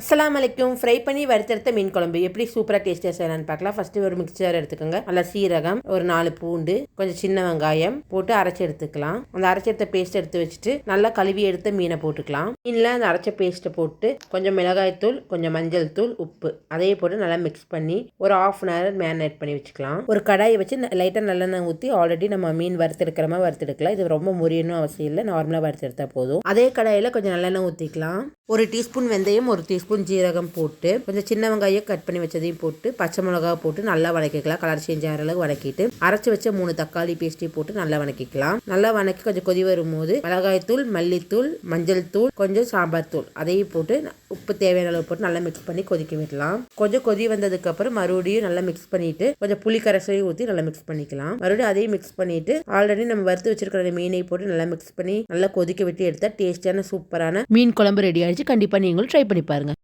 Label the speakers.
Speaker 1: அஸ்ஸலாமு அலைக்கும். ஃப்ரை பண்ணி வறுத்தெடுத்த மீன் குழம்பு எப்படி சூப்பராக டேஸ்டியாக செய்யலாம்னு பார்க்கலாம். ஃபஸ்ட்டு ஒரு மிக்சர் எடுத்துக்கோங்க. நல்லா சீரகம், ஒரு 4 பூண்டு, கொஞ்சம் சின்ன வெங்காயம் போட்டு அரைச்சி எடுத்துக்கலாம். அந்த அரைச்சி எடுத்த பேஸ்ட் எடுத்து வச்சுட்டு நல்லா கழுவி எடுத்த மீனை போட்டுக்கலாம். மீனில் அந்த அரைச்ச பேஸ்ட்டை போட்டு கொஞ்சம் மிளகாய்த்தூள், கொஞ்சம் மஞ்சள் தூள், உப்பு அதையே போட்டு நல்லா மிக்ஸ் பண்ணி ஒரு 1/2 hour மேரினேட் பண்ணி வச்சுக்கலாம். ஒரு கடாயை வச்சு லைட்டாக நல்லெண்ணெய் ஊற்றி ஆல்ரெடி நம்ம மீன் வறுத்தெடுக்கிற மாதிரி வறுத்தெடுக்கலாம். இது ரொம்ப முரியணும் அவசியம் இல்லை, நார்மலாக வறுத்தெடுத்தா போதும். அதே கடாயில் கொஞ்சம் நல்லெண்ணெய் ஊற்றிக்கலாம். ஒரு டீஸ்பூன் வெந்தயம், ஒரு டீஸ்பூன் ஜீரகம் போட்டு கொஞ்சம் சின்ன வெங்காயம் கட் பண்ணி வச்சதையும் போட்டு பச்சை மிளகா போட்டு நல்லா வதக்கிக்கலாம். கலர் சேஞ்ச் ஆகிற அளவுக்கு வதக்கிட்டு அரைச்சி வச்ச 3 தக்காளி பேஸ்ட்டையும் போட்டு நல்லா வதக்கிக்கலாம். நல்லா வதக்கி கொஞ்சம் கொதி வரும்போது மிளகாய்த்தூள், மல்லித்தூள், மஞ்சள் தூள், கொஞ்சம் சாம்பார் தூள் அதையும் போட்டு உப்பு தேவையான அளவு போட்டு நல்லா மிக்ஸ் பண்ணி கொதிக்க விடலாம். கொஞ்சம் கொதி வந்ததுக்கு அப்புறம் மறுபடியும் நல்லா மிக்ஸ் பண்ணிட்டு கொஞ்சம் புளி கரைசலையும் ஊற்றி நல்லா மிக்ஸ் பண்ணிக்கலாம். மறுபடியும் அதையும் மிக்ஸ் பண்ணிட்டு ஆல்ரெடி நம்ம வறுத்து வச்சிருக்கிற மீனை போட்டு நல்லா மிக்ஸ் பண்ணி நல்லா கொதிக்க விட்டு எடுத்தா டேஸ்டான சூப்பரான மீன் குழம்பு ரெடி ஆயிடுச்சு. கண்டிப்பாக நீங்களும் ட்ரை பண்ணி பாருங்க.